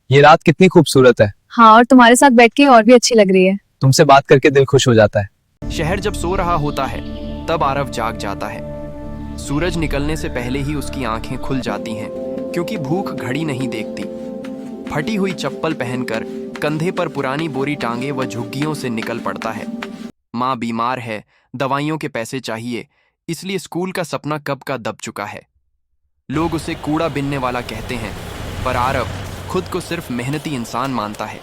ये रात कितनी खूबसूरत है। हाँ, और तुम्हारे साथ बैठ के और भी अच्छी लग रही है। तुमसे बात करके दिल खुश हो जाता है। शहर जब सो रहा होता है तब आरव जाग जाता है। सूरज निकलने से पहले ही उसकी आंखें खुल जाती हैं क्योंकि भूख घड़ी नहीं देखती। फटी हुई चप्पल पहनकर कंधे पर पुरानी बोरी टांगे वह झुग्गियों से निकल पड़ता है। माँ बीमार है, दवाइयों के पैसे चाहिए, इसलिए स्कूल का सपना कब का दब चुका है। लोग उसे कूड़ा बिनने वाला कहते हैं, पर आरव खुद को सिर्फ मेहनती इंसान मानता है।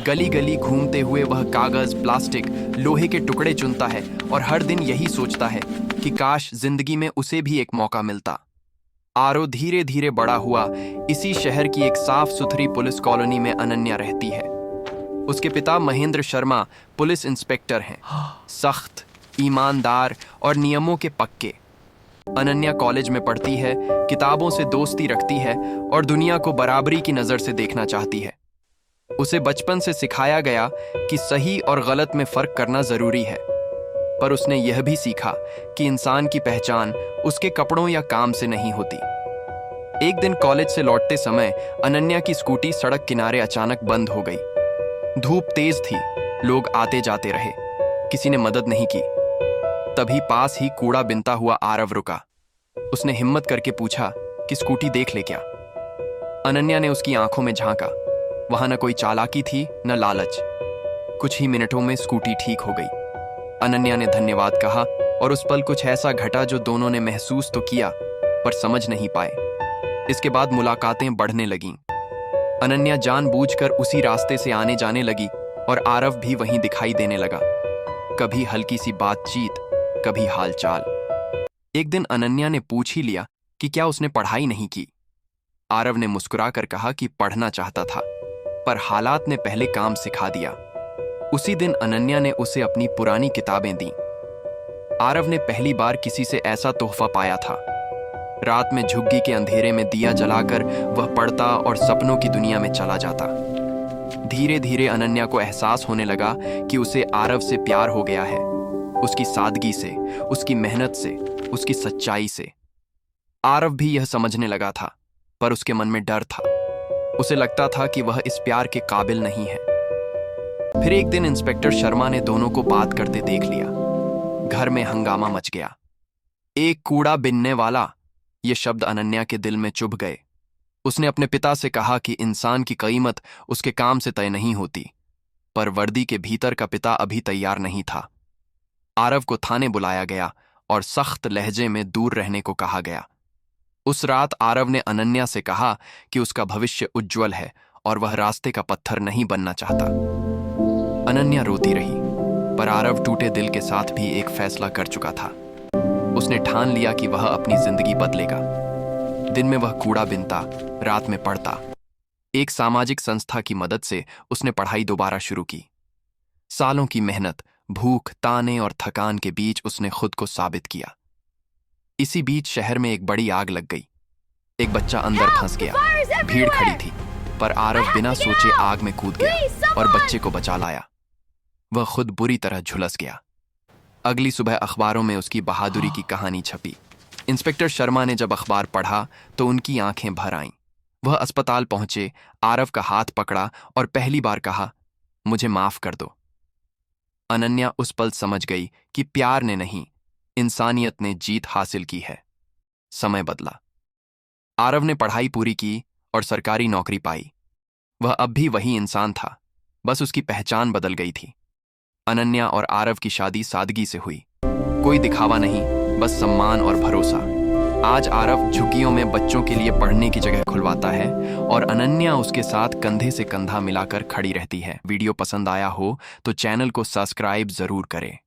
गली गली घूमते हुए वह कागज, प्लास्टिक, लोहे के टुकड़े चुनता है और हर दिन यही सोचता है कि काश जिंदगी में उसे भी एक मौका मिलता। आरव धीरे धीरे बड़ा हुआ। इसी शहर की एक साफ सुथरी पुलिस कॉलोनी में अनन्या रहती है। उसके पिता महेंद्र शर्मा पुलिस इंस्पेक्टर हैं, सख्त, ईमानदार और नियमों के पक्के। अनन्या कॉलेज में पढ़ती है, किताबों से दोस्ती रखती है और दुनिया को बराबरी की नजर से देखना चाहती है। उसे बचपन से सिखाया गया कि सही और गलत में फर्क करना जरूरी है, पर उसने यह भी सीखा कि इंसान की पहचान उसके कपड़ों या काम से नहीं होती। एक दिन कॉलेज से लौटते समय अनन्या की स्कूटी सड़क किनारे अचानक बंद हो गई। धूप तेज थी, लोग आते जाते रहे, किसी ने मदद नहीं की। तभी पास ही कूड़ा बिनता हुआ आरव रुका। उसने हिम्मत करके पूछा कि स्कूटी देख ले क्या। अनन्या ने उसकी आंखों में झांका। वहां न कोई चालाकी थी न लालच। कुछ ही मिनटों में स्कूटी ठीक हो गई। अनन्या ने धन्यवाद कहा और उस पल कुछ ऐसा घटा जो दोनों ने महसूस तो किया पर समझ नहीं पाए। इसके बाद मुलाकातें बढ़ने लगीं। अनन्या जानबूझकर उसी रास्ते से आने जाने लगी और आरव भी वहीं दिखाई देने लगा। कभी हल्की सी बातचीत, कभी हालचाल। एक दिन अनन्या ने पूछ ही लिया कि क्या उसने पढ़ाई नहीं की। आरव ने मुस्कुराकर कहा कि पढ़ना चाहता था, पर हालात ने पहले काम सिखा दिया। उसी दिन अनन्या ने उसे अपनी पुरानी किताबें दी। आरव ने पहली बार किसी से ऐसा तोहफा पाया था। रात में झुग्गी के अंधेरे में दिया जलाकर वह पढ़ता और सपनों की दुनिया में चला जाता। धीरे धीरे अनन्या को एहसास होने लगा कि उसे आरव से प्यार हो गया है, उसकी सादगी से, उसकी मेहनत से, उसकी सच्चाई से। आरव भी यह समझने लगा था, पर उसके मन में डर था। उसे लगता था कि वह इस प्यार के काबिल नहीं है। फिर एक दिन इंस्पेक्टर शर्मा ने दोनों को बात करते देख लिया। घर में हंगामा मच गया। एक कूड़ा बिनने वाला, ये शब्द अनन्या के दिल में चुभ गए। उसने अपने पिता से कहा कि इंसान की कीमत उसके काम से तय नहीं होती, पर वर्दी के भीतर का पिता अभी तैयार नहीं था। आरव को थाने बुलाया गया और सख्त लहजे में दूर रहने को कहा गया। उस रात आरव ने अनन्या से कहा कि उसका भविष्य उज्जवल है और वह रास्ते का पत्थर नहीं बनना चाहता। अनन्या रोती रही, पर आरव टूटे दिल के साथ भी एक फैसला कर चुका था। उसने ठान लिया कि वह अपनी जिंदगी बदलेगा। दिन में वह कूड़ा बिनता, रात में पढ़ता। एक सामाजिक संस्था की मदद से उसने पढ़ाई दोबारा शुरू की। सालों की मेहनत, भूख, ताने और थकान के बीच उसने खुद को साबित किया। इसी बीच शहर में एक बड़ी आग लग गई। एक बच्चा अंदर फंस गया। भीड़ खड़ी थी, पर आरव बिना सोचे आग में कूद गया और बच्चे को बचा लाया। वह खुद बुरी तरह झुलस गया। अगली सुबह अखबारों में उसकी बहादुरी की कहानी छपी। इंस्पेक्टर शर्मा ने जब अखबार पढ़ा तो उनकी आंखें भर आईं। वह अस्पताल पहुंचे, आरव का हाथ पकड़ा और पहली बार कहा, मुझे माफ कर दो। अनन्या उस पल समझ गई कि प्यार ने नहीं, इंसानियत ने जीत हासिल की है। समय बदला। आरव ने पढ़ाई पूरी की और सरकारी नौकरी पाई। वह अब भी वही इंसान था, बस उसकी पहचान बदल गई थी। अनन्या और आरव की शादी सादगी से हुई। कोई दिखावा नहीं, बस सम्मान और भरोसा। आज आरव झुग्गियों में बच्चों के लिए पढ़ने की जगह खुलवाता है और अनन्या उसके साथ कंधे से कंधा मिलाकर खड़ी रहती है। वीडियो पसंद आया हो तो चैनल को सब्सक्राइब जरूर करें।